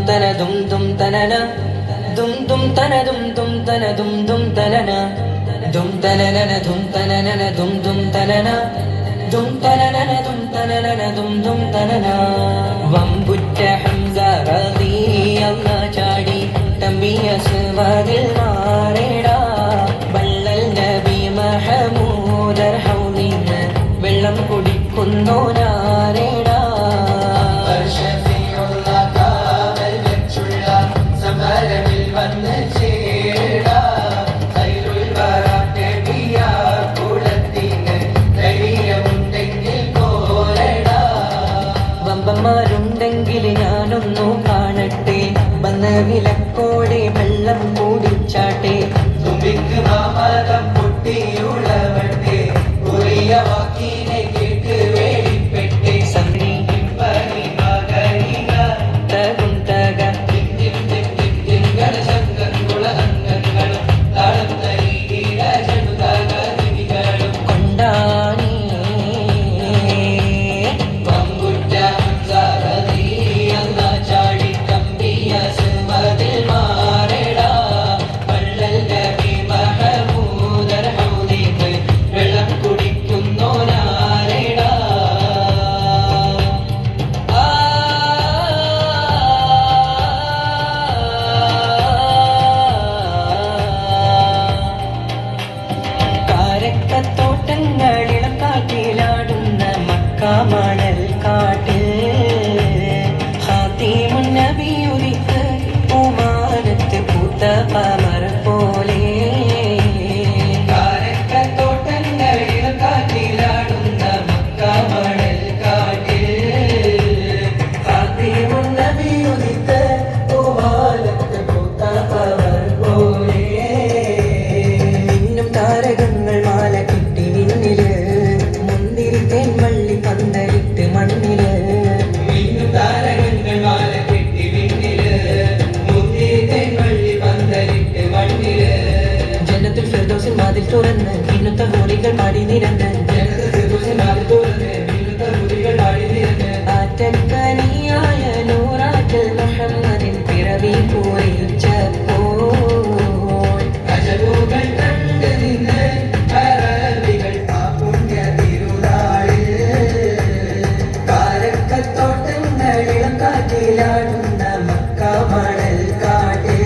tana dum tanana dum tana dum tana dum tanana dum tanana dum tanana dum tanana dum tanana dum tanana dum tanana വമ്പുറ്റ Hamza റളിയല്ലാഹു ചാടി തമ്പിയ സുവദിൽ മാറേടാ വള്ളൽ നബി മഹമൂദർ ഹൗലിന് വെള്ളം കുടിക്കുന്നോനാരേടാ വമ്പന്മാരുണ്ടെങ്കിൽ ഞാനൊന്നു കാണട്ടെ വന്ന വിലക്കോടെ വെള്ളം കൂടിച്ചാട്ടെ തുമ്പിക്ക് മാമതം പൊട്ടിയുളവട്ടെ ഒരിയ വാക്കിനെ കേട്ട് വേടിപ്പെട്ടെ സന്ധ്യ തോട്ടങ്ങളിളം കാറ്റിലാടുന്ന മക്കാമണൽ കാട്ടിൽ ഖാതിമുൻ നബി ഉദിത്ത് ഉമാനത്ത് പൂത്ത പമർ പോലെ തോട്ടങ്ങളിളം കാറ്റിലാടുന്ന മക്കാമണൽ കാട്ടിൽ ഖാതിമുൻ നബി ഉദിത്ത് ഉമാനത്ത് പൂത്ത പമർ പോലെ മിന്നും താരകങ്ങൾ മാല കിട്ടി നിന്നില് മുന്തിരി തേൻവള്ളി പന്തലിട്ട് മണ്ണില് മിന്നും താരകങ്ങൾ മാല കിട്ടി നിന്നില് മുന്തിരി തേൻവള്ളി പന്തലിട്ട് മണ്ണില് ജന്നത്തുൽ ഫിർദൗസിൻ വാതിൽ തുറന്ന് മിന്നുത്ത ഹൂറികൾ പാടി നിരന്ന് ജന്നത്തുൽ ഫിർദൗസിൻ വാതിൽ തുറന്ന് മിന്നുത്ത ഹൂറികൾ പാടി നിരന്ന് ആറ്റക്കനിയായ നൂറാറ്റൽ മുഹമ്മദിൻ പിറവി പൂരിച്ചപ്പോൾ അജബുകൾ കണ്ട് നിന്ന് അറബികൾ ആ പുണ്യ തിരുനാളിൽ കാരക്കത്തോട്ടങ്ങളിളം കാറ്റിലാടുന്ന മക്കാമണൽ കാട്ടിൽ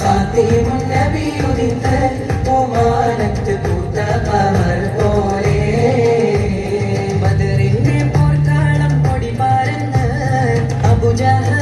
ഖാതിമുൻ നബി ഉദിത്ത് ഉമാനത്ത് പൂത്ത ഖമർ പോലെ ബദറിന്റെ പോർക്കാളം പൊടി പാരുന്ന് അബൂജഹൽ